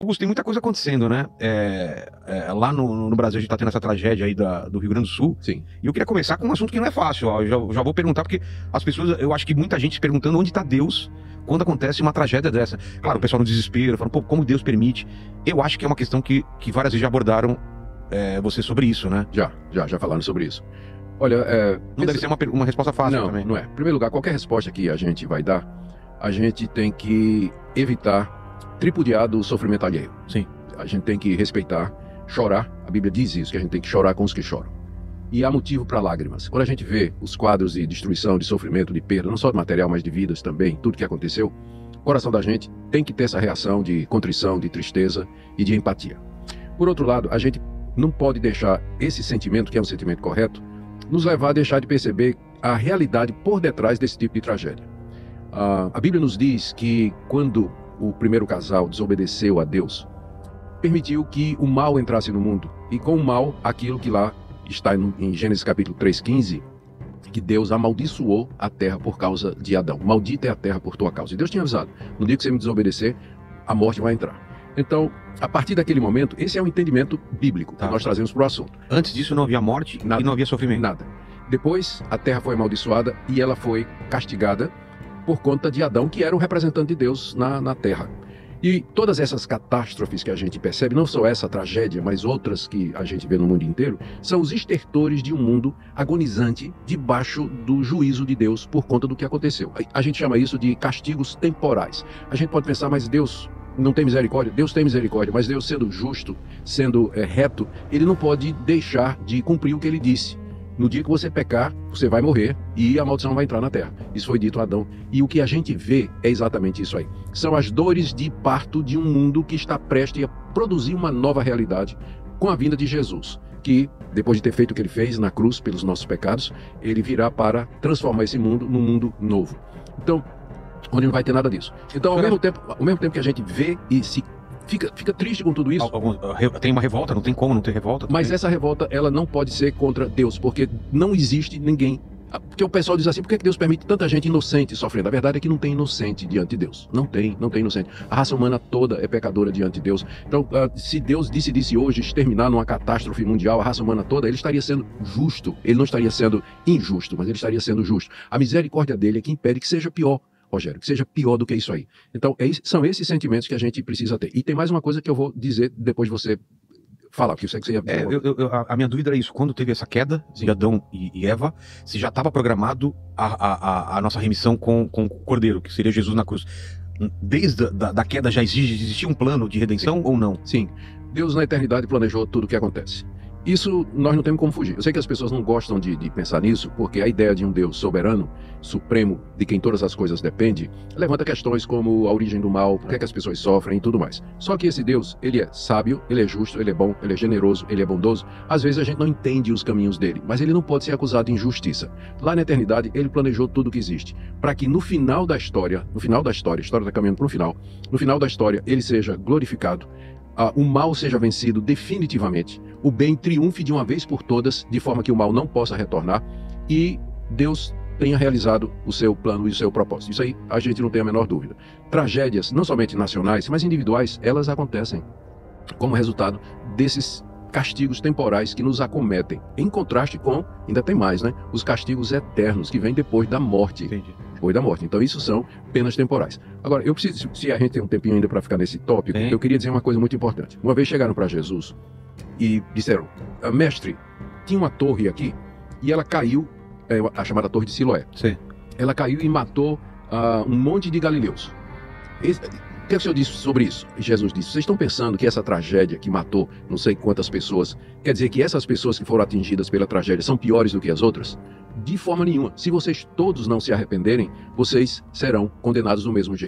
Augusto, tem muita coisa acontecendo, né? Lá no Brasil a gente tá tendo essa tragédia aí do Rio Grande do Sul. Sim. E eu queria começar com um assunto que não é fácil. Ó. Eu já vou perguntar, porque as pessoas, eu acho que muita gente se perguntando onde tá Deus quando acontece uma tragédia dessa. Claro, o pessoal no desespero, falando, pô, como Deus permite? Eu acho que é uma questão que várias vezes já abordaram você sobre isso, né? Já falaram sobre isso. Olha, não deve ser uma resposta fácil também. Não é. Em primeiro lugar, qualquer resposta que a gente vai dar, a gente tem que evitar tripudiar do sofrimento alheio. Sim. A gente tem que respeitar, chorar. A Bíblia diz isso, que a gente tem que chorar com os que choram. E há motivo para lágrimas. Quando a gente vê os quadros de destruição, de sofrimento, de perda, não só de material, mas de vidas também, tudo que aconteceu, o coração da gente tem que ter essa reação de contrição, de tristeza e de empatia. Por outro lado, a gente não pode deixar esse sentimento, que é um sentimento correto, nos levar a deixar de perceber a realidade por detrás desse tipo de tragédia. A Bíblia nos diz que quando o primeiro casal desobedeceu a Deus, permitiu que o mal entrasse no mundo. E com o mal, aquilo que lá está em Gênesis capítulo 3:15, que Deus amaldiçoou a terra por causa de Adão. Maldita é a terra por tua causa. E Deus tinha avisado, no dia que você me desobedecer, a morte vai entrar. Então, a partir daquele momento, esse é um entendimento bíblico que nós trazemos para o assunto. Antes disso não havia morte e não havia sofrimento. Nada. Depois, a terra foi amaldiçoada e ela foi castigada por conta de Adão, que era o representante de Deus na terra. E todas essas catástrofes que a gente percebe, não só essa tragédia, mas outras que a gente vê no mundo inteiro, são os estertores de um mundo agonizante debaixo do juízo de Deus por conta do que aconteceu. A gente chama isso de castigos temporais. A gente pode pensar, mas Deus não tem misericórdia? Deus tem misericórdia, mas Deus, sendo justo, sendo reto, ele não pode deixar de cumprir o que ele disse. No dia que você pecar, você vai morrer e a maldição vai entrar na terra. Isso foi dito a Adão. E o que a gente vê é exatamente isso aí. São as dores de parto de um mundo que está prestes a produzir uma nova realidade com a vinda de Jesus, que, depois de ter feito o que ele fez na cruz pelos nossos pecados, ele virá para transformar esse mundo num mundo novo. Então, onde não vai ter nada disso. Então, ao mesmo tempo que a gente vê e fica triste com tudo isso. Tem uma revolta, não tem como não ter revolta. Mas essa revolta, ela não pode ser contra Deus, porque não existe ninguém. Porque o pessoal diz assim, por que Deus permite tanta gente inocente sofrendo? A verdade é que não tem inocente diante de Deus. Não tem inocente. A raça humana toda é pecadora diante de Deus. Então, se Deus decidisse hoje exterminar numa catástrofe mundial a raça humana toda, ele estaria sendo justo. Ele não estaria sendo injusto, mas ele estaria sendo justo. A misericórdia dele é que impede que seja pior, Rogério, que seja pior do que isso aí. Então, são esses sentimentos que a gente precisa ter. E tem mais uma coisa que eu vou dizer depois de você falar, que eu sei que você ia... A minha dúvida era isso, quando teve essa queda de Adão e Eva, se já estava programado a nossa remissão com o Cordeiro, que seria Jesus na cruz. Desde a queda já existia um plano de redenção ou não? Sim. Deus na eternidade planejou tudo o que acontece. Isso nós não temos como fugir. Eu sei que as pessoas não gostam de pensar nisso, porque a ideia de um Deus soberano, supremo, de quem todas as coisas dependem, levanta questões como a origem do mal, por que as pessoas sofrem e tudo mais. Só que esse Deus, ele é sábio, ele é justo, ele é bom, ele é generoso, ele é bondoso. Às vezes a gente não entende os caminhos dele, mas ele não pode ser acusado de injustiça. Lá na eternidade, ele planejou tudo o que existe, para que no final da história, a história está caminhando para um final, no final da história ele seja glorificado, o mal seja vencido definitivamente, o bem triunfe de uma vez por todas, de forma que o mal não possa retornar, e Deus tenha realizado o seu plano e o seu propósito. Isso aí a gente não tem a menor dúvida. Tragédias, não somente nacionais, mas individuais, elas acontecem como resultado desses castigos temporais que nos acometem, em contraste com, ainda tem mais, né? Os castigos eternos que vêm depois da morte. Entendi. Depois da morte. Então isso são penas temporais. Agora, eu preciso, se a gente tem um tempinho ainda para ficar nesse tópico, eu queria dizer uma coisa muito importante. Uma vez chegaram para Jesus e disseram, mestre, tinha uma torre aqui e ela caiu, a chamada Torre de Siloé. Sim. Ela caiu e matou um monte de galileus. O que o senhor disse sobre isso? Jesus disse, vocês estão pensando que essa tragédia que matou não sei quantas pessoas, quer dizer que essas pessoas que foram atingidas pela tragédia são piores do que as outras? De forma nenhuma. Se vocês todos não se arrependerem, vocês serão condenados do mesmo jeito.